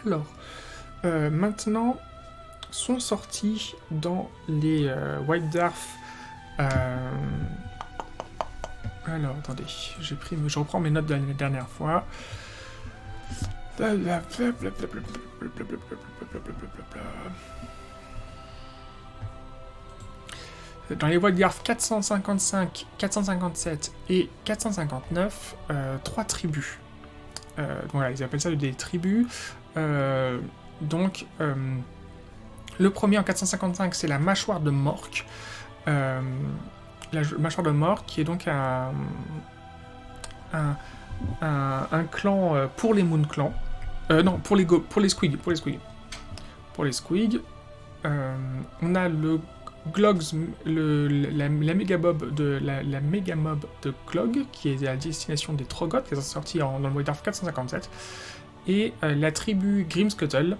Alors, maintenant, sont sortis dans les White Dwarf. Alors, attendez, je reprends mes notes de la dernière fois. Dans les White Dwarf 455, 457 et 459, 3 tribus. Voilà, ils appellent ça des tribus. Donc, le premier en 455, c'est la mâchoire de Mork. La mâchoire de Mork, qui est donc un clan pour les Moon Clans. Non, pour les Squig. Pour les Squig. On a le Glogs, la méga-mob de Glog, qui est à la destination des Troggoth, qui est sortie dans le White Dwarf 457, et la tribu Grimscuttle,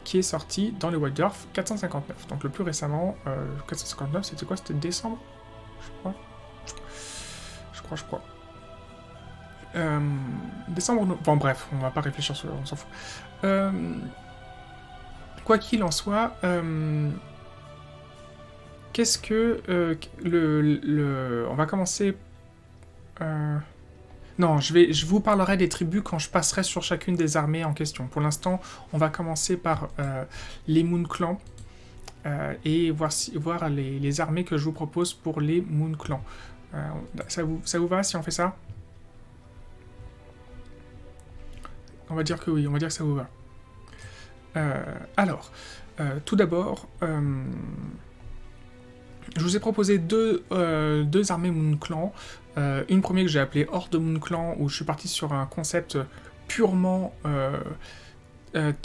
qui est sortie dans le White Dwarf 459. Donc le plus récemment, 459, c'était quoi? C'était décembre, je crois. Décembre, bon bref, on va pas réfléchir sur, on s'en fout. Quoi qu'il en soit, qu'est-ce que on va commencer. Non, je vous parlerai des tribus quand je passerai sur chacune des armées en question. Pour l'instant, on va commencer par les Moon Clans et voir les armées que je vous propose pour les Moon Clans. Ça vous va si on fait ça? On va dire que oui, on va dire que ça vous va. Alors, tout d'abord, je vous ai proposé deux armées Moon Clan. Une première que j'ai appelée Horde Moon Clan, où je suis parti sur un concept purement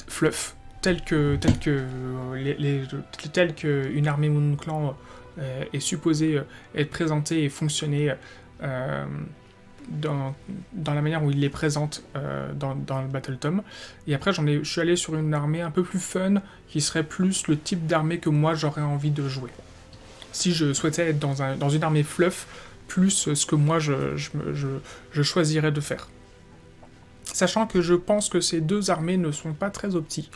fluff, tel que une armée Moon Clan est supposée être présentée et fonctionner dans la manière où il les présente dans le Battle Tome. Et après, je suis allé sur une armée un peu plus fun, qui serait plus le type d'armée que moi j'aurais envie de jouer. Si je souhaitais être dans une armée fluff, plus ce que moi je choisirais de faire. Sachant que je pense que ces deux armées ne sont pas très optis,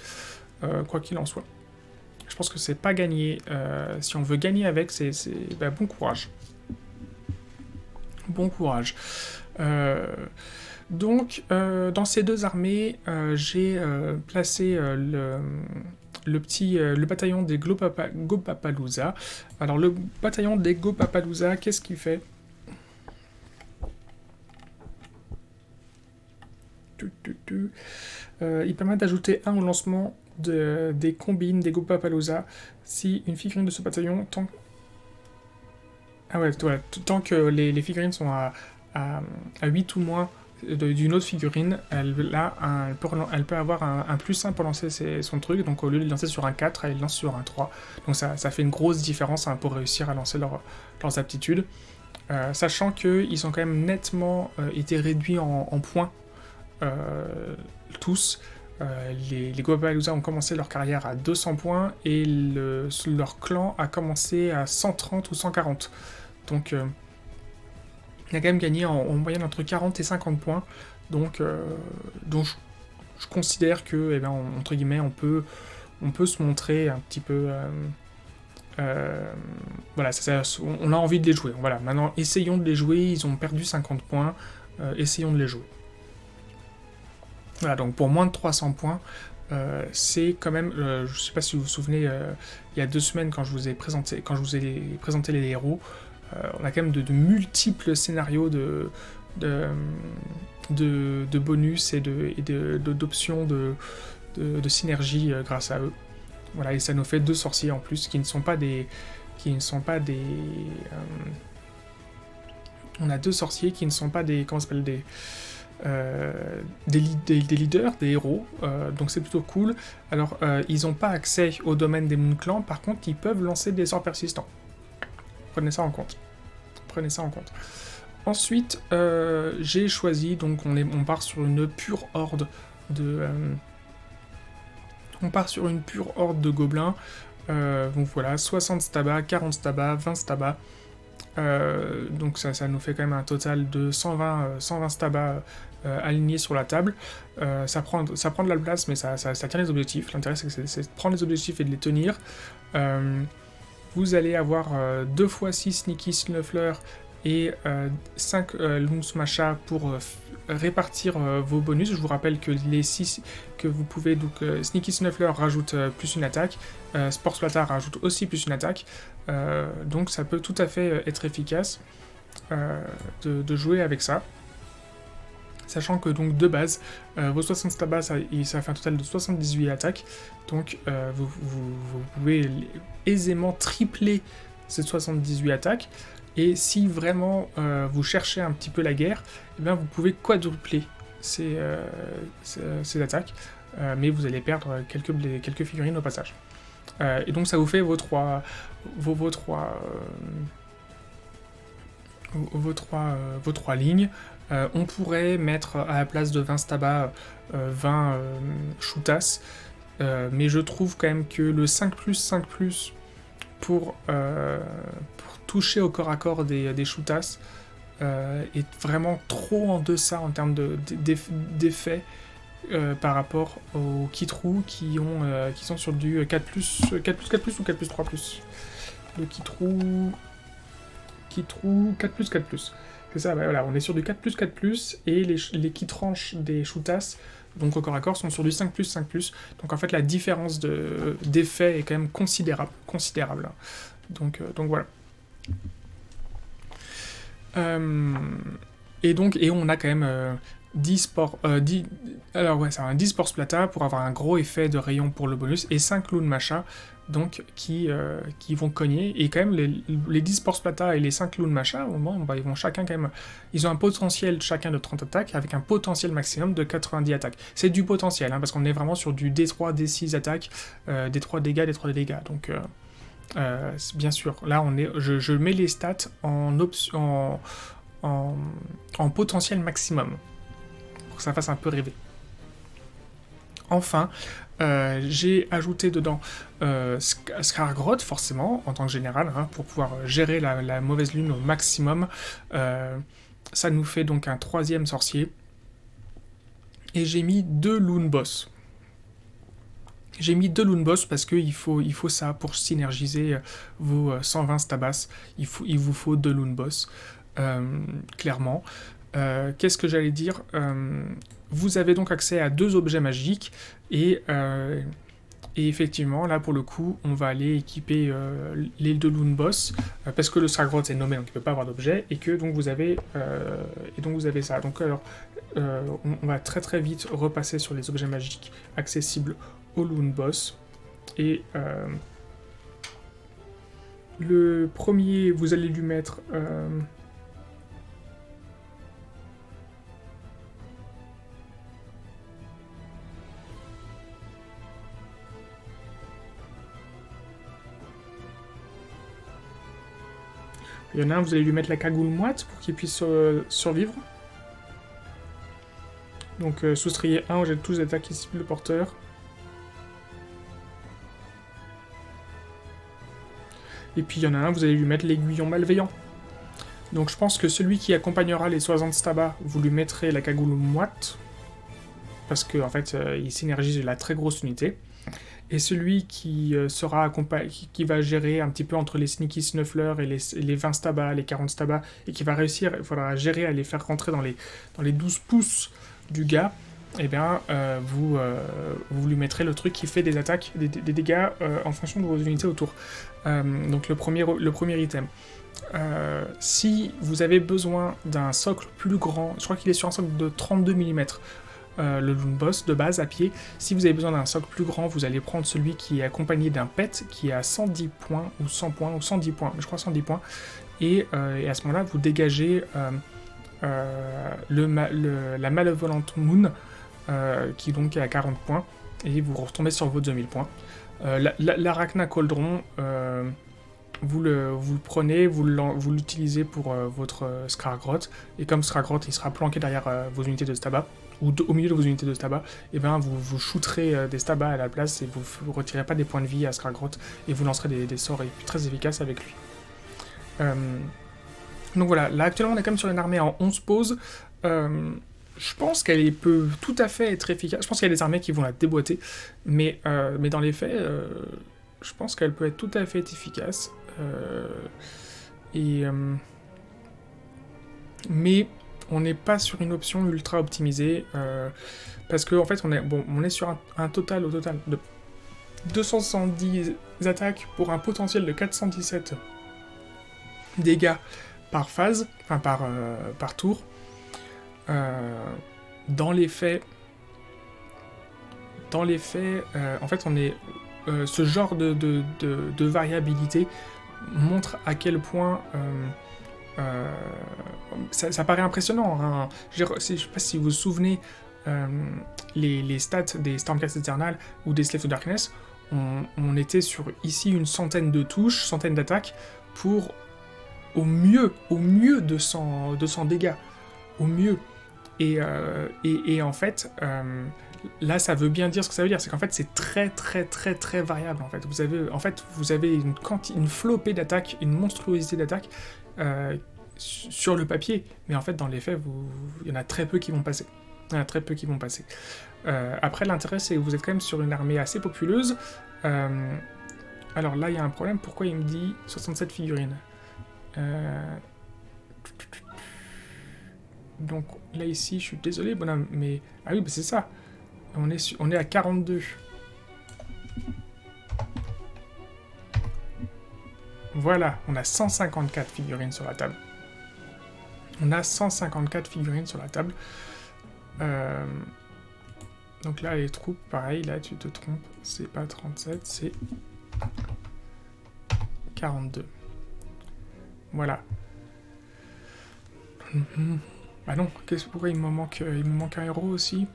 quoi qu'il en soit. Je pense que c'est pas gagné. Si on veut gagner avec, bon courage. Bon courage. Donc, dans ces deux armées, j'ai placé le bataillon des Gopapalooza. Alors, le bataillon des Gopapalooza, qu'est-ce qu'il fait? Il permet d'ajouter 1 au lancement des combines des Gopapalooza si une figurine de ce bataillon tant que les figurines sont à 8 ou moins d'une autre figurine, elle peut avoir un plus 1 pour lancer son truc, donc au lieu de lancer sur un 4, elle lance sur un 3. Donc ça fait une grosse différence pour réussir à lancer leurs aptitudes. Sachant qu'ils ont quand même nettement été réduits en points, tous. Les Gopapalooza ont commencé leur carrière à 200 points et leur clan a commencé à 130 ou 140. Donc il a quand même gagné en moyenne entre 40 et 50 points. Donc je considère que, entre guillemets, on peut se montrer un petit peu... voilà, on a envie de les jouer. Voilà, maintenant, essayons de les jouer. Ils ont perdu 50 points. Essayons de les jouer. Voilà, donc pour moins de 300 points, c'est quand même... je ne sais pas si vous vous souvenez, il y a 2 semaines, quand je vous ai présenté les héros, on a quand même de multiples scénarios de bonus et d'options de synergie grâce à eux. Voilà, et ça nous fait 2 sorciers en plus qui ne sont pas des on a 2 sorciers qui ne sont pas des... Comment ça s'appelle? Des leaders, des héros, donc c'est plutôt cool. Alors, ils n'ont pas accès au domaine des Moon Clans, par contre, ils peuvent lancer des sorts persistants. Prenez ça en compte. Ensuite, j'ai choisi, donc on part sur une pure horde de... de gobelins. Donc voilà, 60 stabas, 40 stabas, 20 stabas. Donc ça nous fait quand même un total de 120 stabas alignés sur la table. Ça prend de la place, mais ça tient les objectifs. L'intérêt, c'est de prendre les objectifs et de les tenir. Vous allez avoir 2 fois 6 Sneaky Snuffler et 5 Loon Smasha pour répartir vos bonus. Je vous rappelle que les 6 que vous pouvez, donc Sneaky Snuffler rajoute plus une attaque, Sport Splatter rajoute aussi plus une attaque, donc ça peut tout à fait être efficace de jouer avec ça. Sachant que donc de base, vos 60 stabas, ça fait un total de 78 attaques, donc vous pouvez aisément tripler ces 78 attaques, et si vraiment vous cherchez un petit peu la guerre, eh bien vous pouvez quadrupler ces attaques, mais vous allez perdre quelques figurines au passage. Et donc ça vous fait vos trois lignes. On pourrait mettre à la place de 20 stabas 20 shootas, mais je trouve quand même que le 5+, pour toucher au corps à corps des shootas est vraiment trop en deçà en termes d'effet par rapport aux Kitrou qui sont sur du 4+, 4+, ou 4+3+. Le Kitrou 4+. C'est ça, bah voilà, on est sur du 4+, et les Kitranches des shootas, donc au corps à corps, sont sur du 5+. Donc en fait, la différence d'effet est quand même considérable. Donc voilà. Et on a quand même 10 sports splata pour avoir un gros effet de rayon pour le bonus, et 5 Loon Macha, donc qui vont cogner, et quand même les 10 sports splata et les 5 Loon Macha, au moment, ils vont chacun quand même, ils ont un potentiel chacun de 30 attaques, avec un potentiel maximum de 90 attaques. C'est du potentiel, parce qu'on est vraiment sur du D3, D6 attaques, D3 dégâts, donc bien sûr, là je mets les stats en potentiel maximum, pour que ça fasse un peu rêver. Enfin, j'ai ajouté dedans Skargroth, forcément, en tant que général, pour pouvoir gérer la mauvaise lune au maximum. Ça nous fait donc un 3e sorcier. Et j'ai mis 2 Loon Boss. Parce qu'il faut ça pour synergiser vos 120 stabas. Il vous faut 2 Loon Boss, clairement. Qu'est-ce que j'allais dire vous avez donc accès à 2 objets magiques, et effectivement, là pour le coup, on va aller équiper les 2 Loon Boss, parce que le Skargroth est nommé, donc il ne peut pas avoir d'objet, et que donc vous avez ça. Donc alors, on va très très vite repasser sur les objets magiques accessibles au Loon Boss. Et le premier, vous allez lui mettre... Il y en a un, vous allez lui mettre la cagoule moite pour qu'il puisse survivre. Donc soustrayez 1 au jet de tous les attaques qui ciblent le porteur. Et puis il y en a un, vous allez lui mettre l'aiguillon malveillant. Donc je pense que celui qui accompagnera les 60 stabas, vous lui mettrez la cagoule moite, parce qu'en fait il synergise la très grosse unité. Et celui qui qui va gérer un petit peu entre les Sneaky Snuffler et les 20 stabas, les 40 stabas, et qui va réussir, il faudra gérer à les faire rentrer dans les 12 pouces du gars, eh bien, vous lui mettrez le truc qui fait des attaques, des dégâts en fonction de vos unités autour. Donc le premier item. Si vous avez besoin d'un socle plus grand, je crois qu'il est sur un socle de 32 mm, le Loon Boss de base à pied. Si vous avez besoin d'un socle plus grand, vous allez prendre celui qui est accompagné d'un pet qui est à 110 points, ou 100 points, ou 110 points, je crois 110 points, et à ce moment-là, vous dégagez la Malevolent Moon, qui donc est à 40 points, et vous retombez sur vos 2000 points. L'Arachna Cauldron, vous le prenez, vous l'utilisez pour votre Skargroth, et comme Skargroth il sera planqué derrière vos unités de stabas, ou au milieu de vos unités de stabas, et ben vous shooterez des stabas à la place, et vous retirez pas des points de vie à Skargroth, et vous lancerez des sorts très efficaces avec lui. Donc voilà, là actuellement on est quand même sur une armée en 11 poses. Je pense qu'elle peut tout à fait être efficace. Je pense qu'il y a des armées qui vont la déboîter, mais dans les faits, je pense qu'elle peut être tout à fait efficace. Mais on n'est pas sur une option ultra optimisée, parce qu'en fait on est sur un total de 270 attaques pour un potentiel de 417 dégâts par phase, enfin par tour. Dans les faits, en fait, on est ce genre de variabilité montre à quel point ça paraît impressionnant. Hein. Je sais pas si vous vous souvenez les stats des Stormcast Eternal ou des Slave to Darkness. On était sur ici une centaine de touches, centaine d'attaques pour au mieux 200 dégâts. Au mieux. Et en fait, là, ça veut bien dire ce que ça veut dire. C'est qu'en fait, c'est très, très, très, très variable. En fait, vous avez une flopée d'attaques, une monstruosité d'attaques sur le papier. Mais en fait, dans les faits, il y en a très peu qui vont passer. Après, l'intérêt, c'est que vous êtes quand même sur une armée assez populeuse. Alors là, il y a un problème. Pourquoi il me dit 67 figurines Donc là ici, je suis désolé bonhomme, mais... Ah oui, bah c'est ça. On est à 42. Voilà, on a 154 figurines sur la table. Donc là, les troupes, pareil, là tu te trompes. C'est pas 37, c'est 42. Voilà. Bah non, pourquoi il me manque un héros aussi.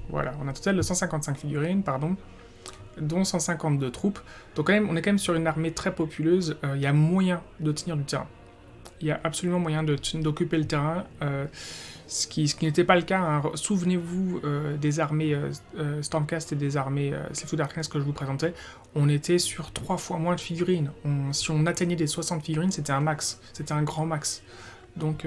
Voilà, on a un total de 155 figurines, pardon, dont 152 troupes. Donc on est quand même sur une armée très populeuse. Il y a moyen de tenir du terrain. Il y a absolument moyen d'occuper le terrain, ce qui n'était pas le cas. Hein. Souvenez-vous des armées Stormcast et des armées Slave to Darkness que je vous présentais. On était sur 3 fois moins de figurines. Si on atteignait les 60 figurines, c'était un max. C'était un grand max. Donc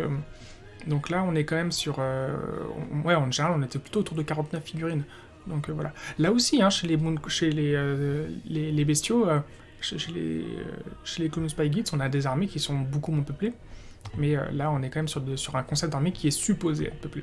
là, on est quand même sur... en général, on était plutôt autour de 49 figurines. Donc voilà. Là aussi, hein, chez les bestiaux... Chez les Clone Spy Guides, on a des armées qui sont beaucoup moins peuplées, mais là on est quand même sur un concept d'armée qui est supposé être peuplé.